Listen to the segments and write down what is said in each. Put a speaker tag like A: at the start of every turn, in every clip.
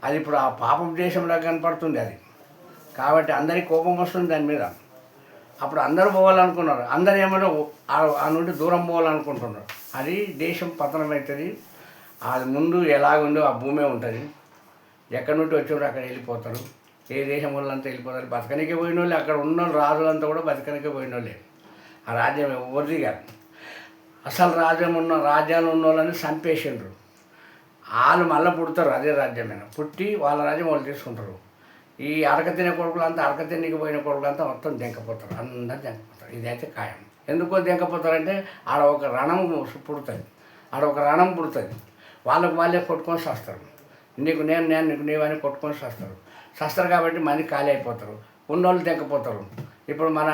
A: అది ఇప్పుడు ఆ పాపం దేశంలో కనపడుతుంది అది. కాబట్టి అందరికీ కోపం వస్తుంది దాని మీద. అప్పుడు అందరూ పోవాలనుకున్నారు, అందరూ ఏమన్నా ఆ నుండి దూరం పోవాలనుకుంటున్నారు. అది దేశం పతనం అవుతుంది. అది ముందు ఎలాగుందో ఆ భూమే ఉంటుంది. ఎక్కడి నుండి వచ్చారో అక్కడ వెళ్ళిపోతారు. ఏ దేశం వాళ్ళంతా వెళ్ళిపోతారు. బతకనికే పోయిన వాళ్ళు, అక్కడ ఉన్న రాజులంతా కూడా బతకనికే పోయిన వాళ్ళే. ఆ రాజ్యం ఎవరిది కాదు. అసలు రాజ్యాలు ఉన్న వాళ్ళని చంపేసిండ్రు. వాళ్ళు మళ్ళీ పుడతారు అదే రాజ్యమైన, పుట్టి వాళ్ళ రాజ్యం వాళ్ళు తీసుకుంటారు. ఈ అడక తినే కొడుకులంతా, అడక తినికి పోయిన కొడుకులంతా మొత్తం దెంకపోతారు, అందరు దెంకపోతారు. ఇదైతే ఖాయం. ఎందుకో దెంకపోతారంటే ఆడ ఒక రణం పుడుతుంది. వాళ్ళకు వాళ్ళే కొట్టుకొని చేస్తారు. నీకు నేను నీకు నీవని కొట్టుకొని చేస్తారు కాబట్టి మంది ఖాళీ అయిపోతారు, ఉన్నోళ్ళు దెంకపోతారు. ఇప్పుడు మన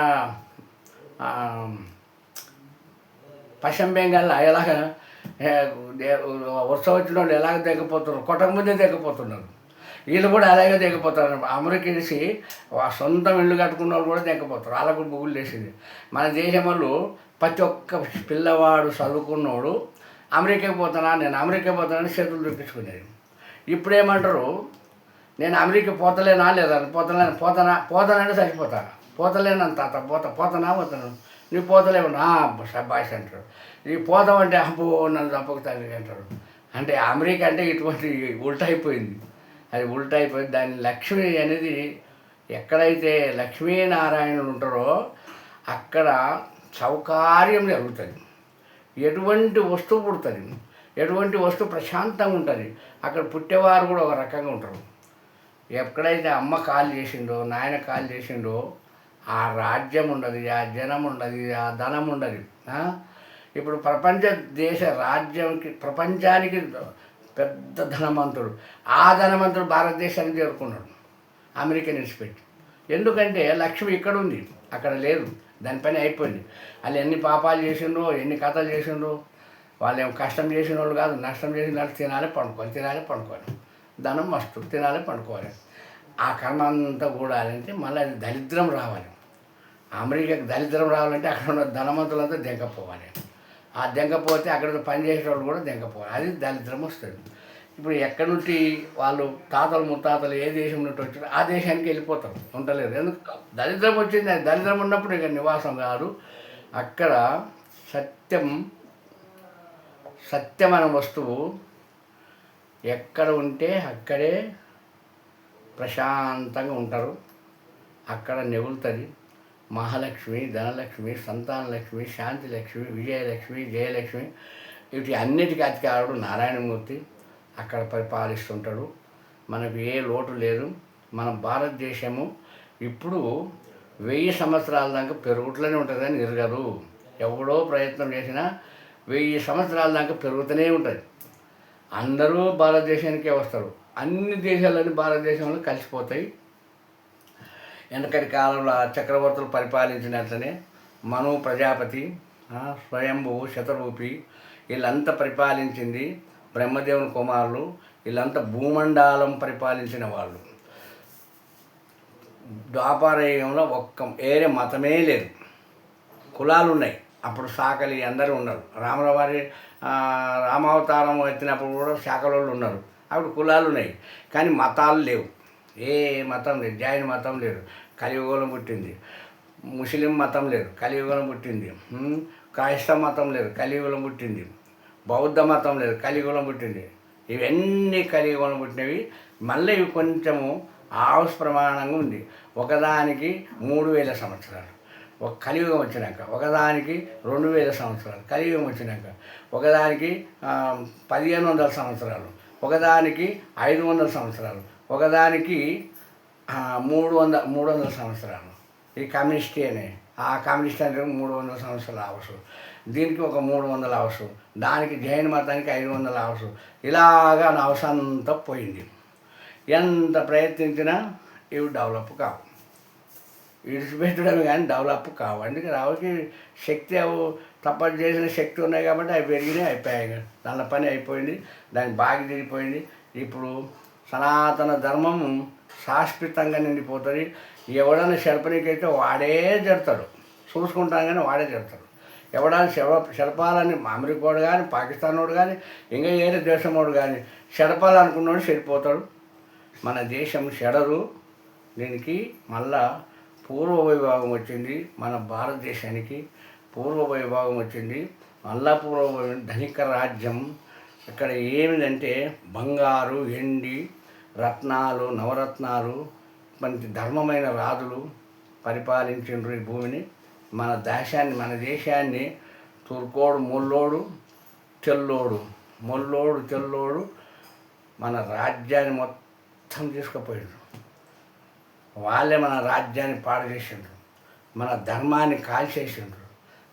A: పశ్చిమ బెంగాల్లో ఎలాగ వర్షం వచ్చిన వాళ్ళు ఎలాగ దెంకపోతున్నారు, కొట్టకముందే దెంకపోతున్నారు. వీళ్ళు కూడా అలాగే దెంకపోతారు. అమెరికేసి సొంతం ఇల్లు కట్టుకున్న వాళ్ళు కూడా దెంకపోతారు, వాళ్ళకు బుగులు వేసింది. మన దేశం వాళ్ళు ప్రతి ఒక్క పిల్లవాడు చదువుకున్నోడు అమెరికాకి నేను అమెరికా పోతానని చేతులు చూపించుకునేది. ఇప్పుడు ఏమంటారు, నేను అమెరికా పోతలేనా లేదా, పోతానంటే చచ్చిపోతా, పోతలేనంత పోతాను నువ్వు పోతలేవు శబ్బాష్ అంటారు. ఈ పోతామంటే అబ్బో నన్ను చంపకుతాను అంటారు. అంటే అమెరికా అంటే ఇటువంటి ఉల్టా అయిపోయింది. అది ఉల్టా అయిపోయింది. దాని లక్ష్మి అనేది ఎక్కడైతే లక్ష్మీనారాయణులు ఉంటారో అక్కడ సౌకర్యం జరుగుతుంది. ఎటువంటి వస్తువు పుడుతుంది, ఎటువంటి వస్తువు ప్రశాంతంగా ఉంటుంది. అక్కడ పుట్టేవారు కూడా ఒక రకంగా ఉంటారు. ఎక్కడైతే అమ్మ కాలు చేసిండో, నాయన కాలు చేసిండో ఆ రాజ్యం ఉండదు, ఆ జనం ఉండదు, ఆ ధనం ఉండదు. ఇప్పుడు ప్రపంచానికి పెద్ద ధనవంతుడు, ఆ ధనవంతుడు భారతదేశానికి చేరుకున్నాడు అమెరికా విడిచిపెట్టి. ఎందుకంటే లక్ష్మి ఇక్కడ ఉంది, అక్కడ లేదు. దానిపైన అయిపోయింది. వాళ్ళు ఎన్ని పాపాలు చేసిండ్రో, ఎన్ని కథలు చేసిండ్రో, వాళ్ళు ఏం కష్టం చేసిన వాళ్ళు కాదు, నష్టం చేసిన వాళ్ళు తినాలి పండుకోవాలి. ధనం మస్తు, తినాలి పండుకోవాలి. ఆ కర్మ అంతా కూడాలంటే మళ్ళీ అది దరిద్రం రావాలి. అమెరికాకి దరిద్రం రావాలంటే అక్కడ ఉన్న ధనవంతులంతా దెంకపోవాలి. ఆ దెంకపోతే అక్కడ పనిచేసే వాళ్ళు కూడా దెంకపోవాలి. అది దరిద్రం వస్తుంది. ఇప్పుడు ఎక్కడి నుండి వాళ్ళు తాతలు ముత్తాతలు ఏ దేశం నుండి వచ్చారో ఆ దేశానికి వెళ్ళిపోతారు, ఉండలేరు. ఎందుకు, దరిద్రం వచ్చింది. అది దరిద్రం ఉన్నప్పుడు ఇక నివాసం కాదు. అక్కడ సత్యమైన వస్తువు ఎక్కడ ఉంటే అక్కడే ప్రశాంతంగా ఉంటారు. అక్కడ నెగులుతుంది మహాలక్ష్మి, ధనలక్ష్మి, సంతానలక్ష్మి, శాంతిలక్ష్మి, విజయలక్ష్మి, జయలక్ష్మి. వీటి అన్నిటికీ అధికారుడు నారాయణమూర్తి అక్కడ పరిపాలిస్తుంటాడు. మనకు ఏ లోటు లేదు. మన భారతదేశము ఇప్పుడు 1000 సంవత్సరాల దాకా పెరుగుట్లోనే ఉంటుందని ఎరగరు. ఎవడో ప్రయత్నం చేసినా 1000 సంవత్సరాల దాకా పెరుగుతూనే ఉంటుంది. అందరూ భారతదేశానికే వస్తారు. అన్ని దేశాలన్నీ భారతదేశంలో కలిసిపోతాయి. వెనకటి కాలంలో చక్రవర్తులు పరిపాలించినట్లనే మను ప్రజాపతి, స్వయంభువు, శతరూపి వీళ్ళంతా పరిపాలించింది బ్రహ్మదేవుని కుమారులు. వీళ్ళంతా భూమండలం పరిపాలించిన వాళ్ళు. ద్వాపరయుగంలో ఒక్క వేరే మతమే లేదు. కులాలు ఉన్నాయి. అప్పుడు శాకలి అందరూ ఉన్నారు. రామావతారం ఎత్తినప్పుడు కూడా శాకలోళ్ళు ఉన్నారు. అప్పుడు కులాలు ఉన్నాయి, కానీ మతాలు లేవు. ఏ మతం లేదు. జైన మతం లేదు, కలియుగంలో పుట్టింది. ముస్లిం మతం లేదు, కలియుగంలో పుట్టింది. క్రైస్తవ మతం లేదు, కలియుగంలో పుట్టింది. బౌద్ధ మతం లేదు, కలియుగంలో పుట్టింది. ఇవన్నీ కలియుగంలో పుట్టినవి. మళ్ళీ ఇవి కొంచెము ఆవుస్ ప్రమాణంగా ఉంది. ఒకదానికి 3000 సంవత్సరాలు ఒక కలియుగం వచ్చినాక, ఒకదానికి 2000 సంవత్సరాలు కలియుగం వచ్చినాక, ఒకదానికి 1500 సంవత్సరాలు, ఒకదానికి 500 సంవత్సరాలు, ఒకదానికి 300 సంవత్సరాలు. ఈ కమ్యూనిస్ట్ అనే ఆ కమ్యూనిస్ట్ అంటే 300 సంవత్సరాలు అవసరం. దీనికి ఒక 300 అవసరం. దానికి జైన మతానికి 500 అవసరం. ఇలాగా నా అవసరం అంతా పోయింది. ఎంత ప్రయత్నించినా ఇవి డెవలప్ కావు. విడిచిపెట్టడమే కానీ డెవలప్ కావు. అందుకే రావుకి శక్తి తప్పని చేసిన శక్తి ఉన్నాయి కాబట్టి అవి పెరిగినాయి, అయిపోయాయి. దాని పని అయిపోయింది, దానికి బాగా తిరిగిపోయింది. ఇప్పుడు సనాతన ధర్మము శాశ్వతంగా నిండిపోతుంది. ఎవడన్నా శర్పనికైతే వాడే జడతాడు, చూసుకుంటాను కానీ వాడే జడతాడు. ఎవడన్నా శరపాలని అమెరికాడు కానీ, పాకిస్తాన్ వాడు కానీ, ఇంకా ఏదో దేశం వాడు కానీ శరపాలనుకున్నాడు చెడిపోతాడు. మన దేశం చెడరు. దీనికి మళ్ళా పూర్వ వైభాగం వచ్చింది. మన భారతదేశానికి పూర్వ వైభాగం వచ్చింది. మళ్ళా పూర్వ ధనిక రాజ్యం. ఇక్కడ ఏమిటంటే బంగారు, వెండి, రత్నాలు, నవరత్నాలు, మంచి ధర్మమైన రాజులు పరిపాలించిండ్రు ఈ భూమిని. మన దేశాన్ని తుర్కోడు, మొల్లోడు, తెల్లోడు, తెల్లోడు మన రాజ్యాన్ని మొత్తం తీసుకుపోయిండ్రు. వాళ్ళే మన రాజ్యాన్ని పాడు చేసిండ్రు. మన ధర్మాన్ని కాల్చేసిండ్రు.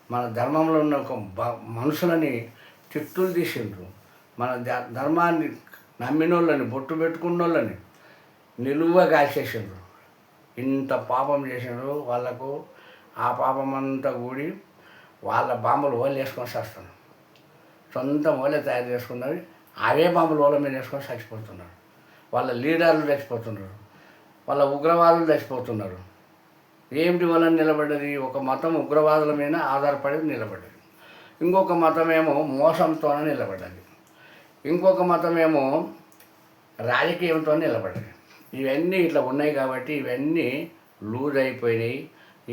A: మన ధర్మంలో ఉన్న ఒక మనుషులని తిట్టులు తీసిండ్రు. మన ధర్మాన్ని నమ్మినోళ్ళని, బొట్టు పెట్టుకున్నోళ్ళని నిలువుగా కాల్చేసిండ్రు. ఇంత పాపం చేసిండ్రు. వాళ్ళకు ఆ పాపం అంతా కూడి వాళ్ళ బాంబులు ఓళ్ళు వేసుకొని చేస్తున్నారు. సొంత ఓలే తయారు చేసుకున్నవి అవే బాంబులు ఓళ్ళ మీద వేసుకొని చచ్చిపోతున్నారు. వాళ్ళ లీడర్లు చచ్చిపోతున్నారు. వాళ్ళ ఉగ్రవాదులు చచ్చిపోతున్నారు. ఏమిటి వలన నిలబడ్డది? ఒక మతం ఉగ్రవాదుల మీద ఆధారపడి నిలబడ్డది. ఇంకొక మతమేమో మోసంతోనే నిలబడ్డది. ఇంకొక మతమేమో రాజకీయంతో నిలబడ్డది. ఇవన్నీ ఇట్లా ఉన్నాయి కాబట్టి ఇవన్నీ లూజ్ అయిపోయినాయి.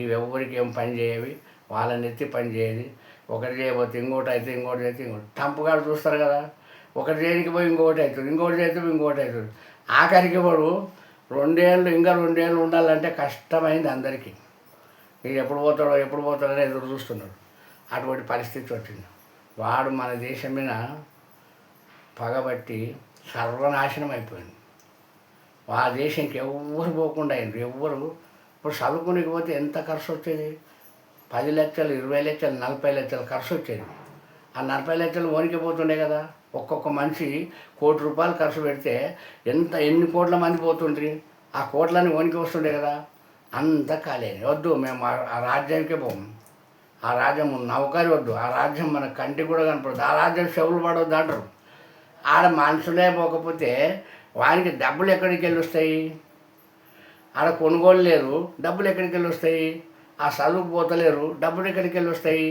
A: ఇవి ఎవరికి ఏం పని చేయవి. వాళ్ళని ఎత్తి పని చేయదు. ఒకటి చేయబోతే ఇంకోటి అయితే, ఇంకోటి అయితే ఇంకోటి. టంపుగాడు చూస్తారు కదా, ఒకటి చేయడానికి పోయి ఇంకొకటి అవుతుంది, ఇంకోటి చేస్తే ఇంకోటి అవుతుంది. ఆఖరికి వాడు 2 ఏళ్ళు ఇంకా 2 ఏళ్ళు ఉండాలంటే కష్టమైంది అందరికీ. ఇది ఎప్పుడు పోతాడో అని ఎదురు చూస్తున్నాడు. అటువంటి పరిస్థితి వచ్చింది. వాడు మన దేశం మీద పగబట్టి సర్వనాశనం అయిపోయింది. ఆ దేశంకి ఎవ్వరు పోకుండా అయింది. ఎవ్వరు ఇప్పుడు చదువుకునికి పోతే ఎంత ఖర్చు వచ్చేది? 10 లక్షలు, 20 లక్షలు, 40 లక్షలు ఖర్చు వచ్చేది. ఆ 40 లక్షలు వణికిపోతుండే కదా. ఒక్కొక్క మనిషి ₹1,00,00,000 ఖర్చు పెడితే ఎన్ని కోట్ల మంది పోతుండ్రి. ఆ కోట్లన్నీ వణికి వస్తుండే కదా. అంతా ఖాళీ. వద్దు, మేము ఆ రాజ్యానికే పోము. ఆ రాజ్యం నౌకరి వద్దు. ఆ రాజ్యం మన కంటికి కూడా కనపడదు. ఆ రాజ్యం చెవులు పడవద్దు అంటారు. ఆడ మనుషులే పోకపోతే వానికి డబ్బులు ఎక్కడికి వెళ్ళి వస్తాయి? ఆడ కొనుగోలు లేదు, డబ్బులు ఎక్కడికి వెళ్ళి వస్తాయి? ఆ చదువుకు పోతలేరు, డబ్బులు ఎక్కడికి వెళ్ళి వస్తాయి?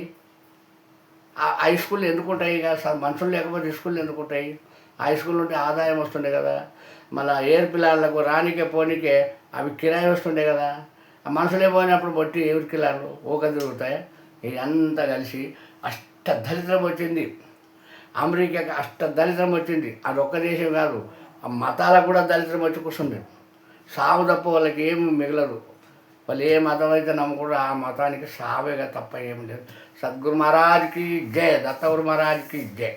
A: హై స్కూల్ ఎందుకు ఉంటాయి? మనుషులు లేకపోతే స్కూళ్ళు ఎందుకు ఉంటాయి? హై స్కూల్ ఉంటే ఆదాయం వస్తుండే కదా. మళ్ళీ ఎయిర్ పిల్లలకు రానికే పోనీకే అవి కిరాయి వస్తుండే కదా. ఆ మనుషులే పోయినప్పుడు బట్టి ఎవరి కిలాలు ఊక తిరుగుతాయి. ఇదంతా కలిసి అష్టదరిద్రం వచ్చింది. అమెరికాకి అష్టదరిద్రం వచ్చింది. అది ఒక్క దేశం కాదు, ఆ మతాలకు కూడా దరిద్రం వచ్చి కూర్చుంది. సావు తప్ప వాళ్ళకి ఏమి మిగలదు. వాళ్ళు ఏ మతం అయితే నమ్ముకుంటారో ఆ మతానికి సావేగా తప్ప ఏం లేదు. సద్గురు మహారాజ్కి జై, దత్తగురు మహారాజ్కి జై.